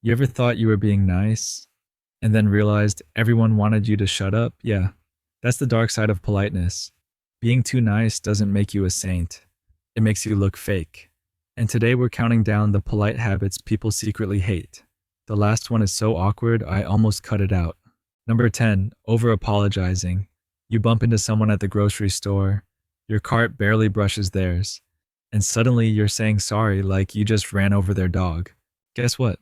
You ever thought you were being nice and then realized everyone wanted you to shut up? Yeah, that's the dark side of politeness. Being too nice doesn't make you a saint, it makes you look fake. And today we're counting down the polite habits people secretly hate. The last one is so awkward, I almost cut it out. Number 10, over apologizing. You bump into someone at the grocery store, your cart barely brushes theirs, and suddenly you're saying sorry like you just ran over their dog. Guess what?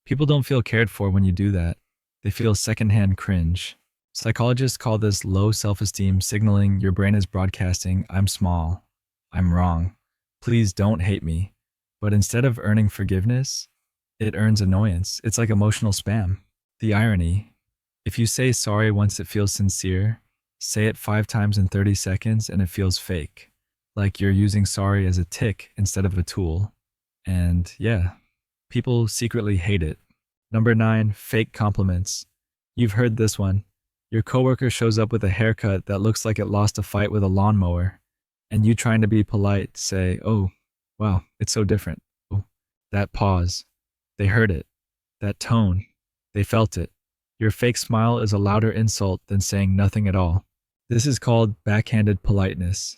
People don't feel cared for when you do that. They feel secondhand cringe. Psychologists call this low self esteem, signaling your brain is broadcasting, I'm small, I'm wrong, please don't hate me. But instead of earning forgiveness, it earns annoyance. It's like emotional spam. The irony: if you say sorry once it feels sincere, say it 5 times in 30 seconds and it feels fake. Like you're using sorry as a tick instead of a tool. And yeah, people secretly hate it. Number 9, fake compliments. You've heard this one. Your coworker shows up with a haircut that looks like it lost a fight with a lawnmower, and you, trying to be polite, say, "Oh, wow, it's so different." Oh, that pause. They heard it. That tone. They felt it. Your fake smile is a louder insult than saying nothing at all. This is called backhanded politeness.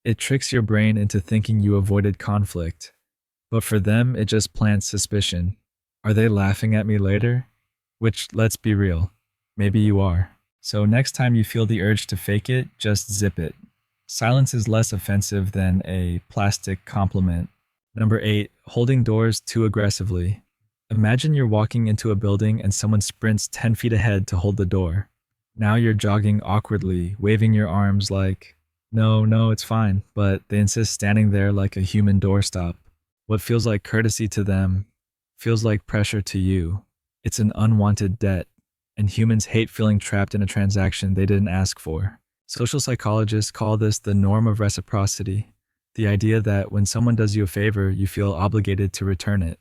It tricks your brain into thinking you avoided conflict, but for them, it just plants suspicion. Are they laughing at me later? Which, let's be real, maybe you are. So next time you feel the urge to fake it, just zip it. Silence is less offensive than a plastic compliment. Number 8, holding doors too aggressively. Imagine you're walking into a building and someone sprints 10 feet ahead to hold the door. Now you're jogging awkwardly, waving your arms like, no, no, it's fine, but they insist standing there like a human doorstop. What feels like courtesy to them feels like pressure to you. It's an unwanted debt, and humans hate feeling trapped in a transaction they didn't ask for. Social psychologists call this the norm of reciprocity, the idea that when someone does you a favor, you feel obligated to return it.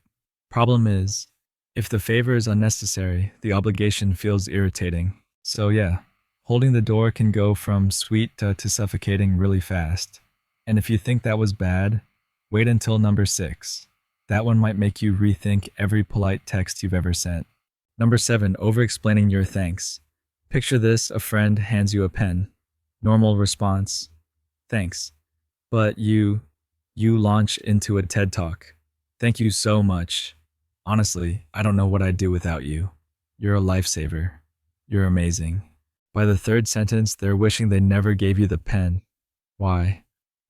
Problem is, if the favor is unnecessary, the obligation feels irritating. So yeah, holding the door can go from sweet to suffocating really fast. And if you think that was bad, wait until number 6. That one might make you rethink every polite text you've ever sent. Number 7, over-explaining your thanks. Picture this: a friend hands you a pen. Normal response, thanks. But you launch into a TED Talk. Thank you so much. Honestly, I don't know what I'd do without you. You're a lifesaver. You're amazing. By the third sentence, they're wishing they never gave you the pen. Why?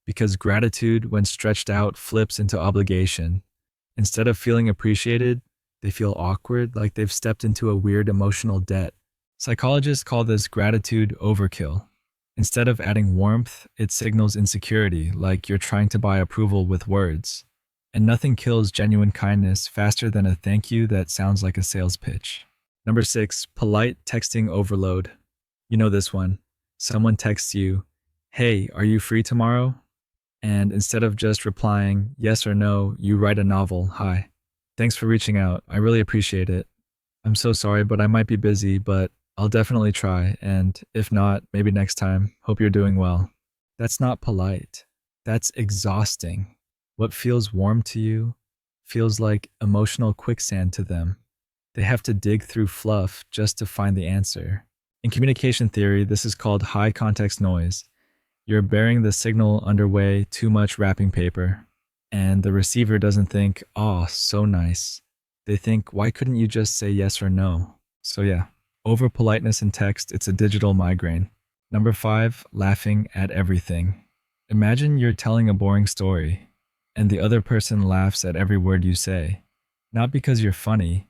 Because gratitude, when stretched out, flips into obligation. Instead of feeling appreciated, they feel awkward, like they've stepped into a weird emotional debt. Psychologists call this gratitude overkill. Instead of adding warmth, it signals insecurity, like you're trying to buy approval with words. And nothing kills genuine kindness faster than a thank you that sounds like a sales pitch. Number 6, polite texting overload. You know this one. Someone texts you, "Hey, are you free tomorrow?" And instead of just replying yes or no, you write a novel. "Hi. Thanks for reaching out. I really appreciate it. I'm so sorry, but I might be busy, but I'll definitely try. And if not, maybe next time. Hope you're doing well." That's not polite. That's exhausting. What feels warm to you feels like emotional quicksand to them. They have to dig through fluff just to find the answer. In communication theory, this is called high context noise. You're burying the signal under way too much wrapping paper. And the receiver doesn't think, "Oh, so nice." They think, "Why couldn't you just say yes or no?" So yeah, over politeness in text, it's a digital migraine. Number 5, laughing at everything. Imagine you're telling a boring story, and the other person laughs at every word you say. Not because you're funny,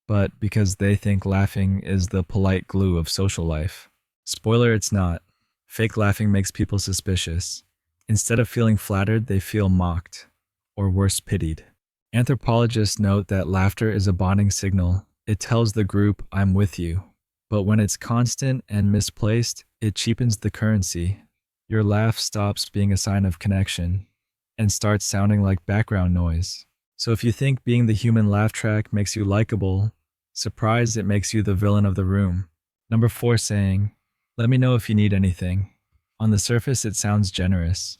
but because they think laughing is the polite glue of social life. Spoiler, it's not. Fake laughing makes people suspicious. Instead of feeling flattered, they feel mocked, or worse, pitied. Anthropologists note that laughter is a bonding signal. It tells the group, "I'm with you." But when it's constant and misplaced, it cheapens the currency. Your laugh stops being a sign of connection and starts sounding like background noise. So if you think being the human laugh track makes you likable, surprise, it makes you the villain of the room. Number 4, saying, "Let me know if you need anything." On the surface, it sounds generous.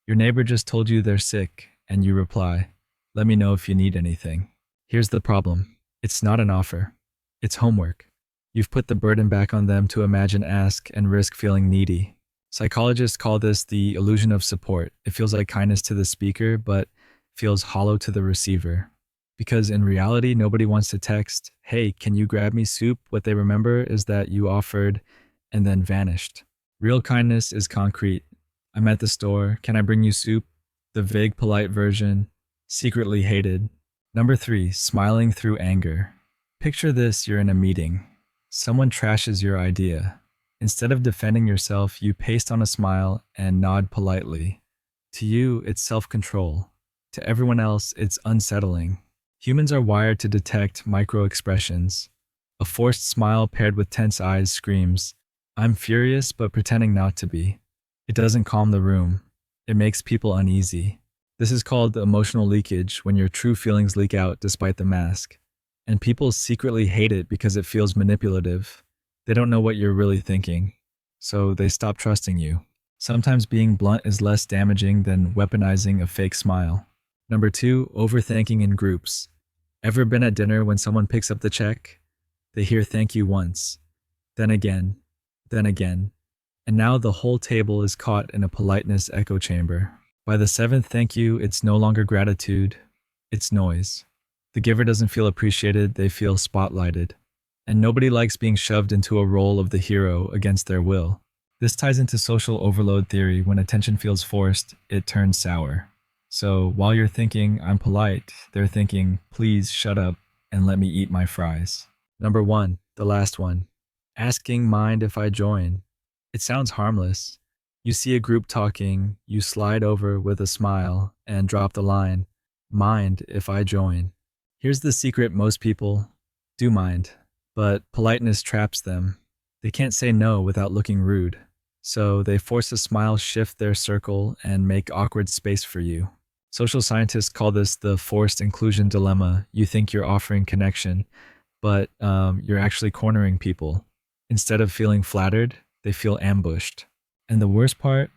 Your neighbor just told you they're sick, and you reply, "Let me know if you need anything." Here's the problem. It's not an offer. It's homework. You've put the burden back on them to imagine, ask, and risk feeling needy. Psychologists call this the illusion of support. It feels like kindness to the speaker, but feels hollow to the receiver. Because in reality, nobody wants to text, "Hey, can you grab me soup?" What they remember is that you offered and then vanished. Real kindness is concrete. I'm at the store. Can I bring you soup? The vague, polite version, secretly hated. Number 3, smiling through anger. Picture this: you're in a meeting. Someone trashes your idea. Instead of defending yourself, you paste on a smile and nod politely. To you, it's self-control. To everyone else, it's unsettling. Humans are wired to detect micro-expressions. A forced smile paired with tense eyes screams, "I'm furious, but pretending not to be." It doesn't calm the room. It makes people uneasy. This is called emotional leakage, when your true feelings leak out despite the mask. And people secretly hate it because it feels manipulative. They don't know what you're really thinking, so they stop trusting you. Sometimes being blunt is less damaging than weaponizing a fake smile. Number 2, overthanking in groups. Ever been at dinner when someone picks up the check? They hear "thank you" once, then again, and now the whole table is caught in a politeness echo chamber. By the 7th thank you, it's no longer gratitude, it's noise. The giver doesn't feel appreciated, they feel spotlighted. And nobody likes being shoved into a role of the hero against their will. This ties into social overload theory. When attention feels forced, it turns sour. So while you're thinking, "I'm polite," they're thinking, "Please shut up and let me eat my fries." Number 1, the last one. Asking, "Mind if I join?" It sounds harmless. You see a group talking, you slide over with a smile and drop the line, "Mind if I join?" Here's the secret: most people do mind, but politeness traps them. They can't say no without looking rude. So they force a smile, shift their circle, and make awkward space for you. Social scientists call this the forced inclusion dilemma. You think you're offering connection, but you're actually cornering people. Instead of feeling flattered, they feel ambushed. And the worst part,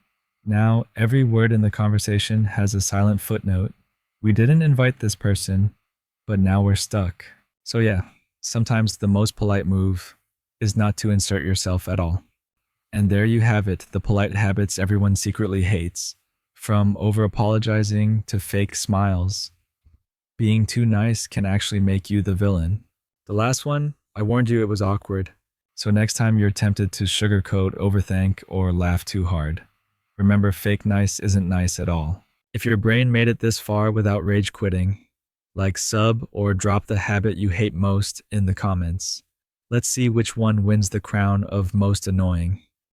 now every word in the conversation has a silent footnote. We didn't invite this person, but now we're stuck. So yeah, sometimes the most polite move is not to insert yourself at all. And there you have it, the polite habits everyone secretly hates. From over-apologizing to fake smiles. Being too nice can actually make you the villain. The last one, I warned you it was awkward. So next time you're tempted to sugarcoat, overthink, or laugh too hard, remember, fake nice isn't nice at all. If your brain made it this far without rage quitting, like, sub or drop the habit you hate most in the comments. Let's see which one wins the crown of most annoying.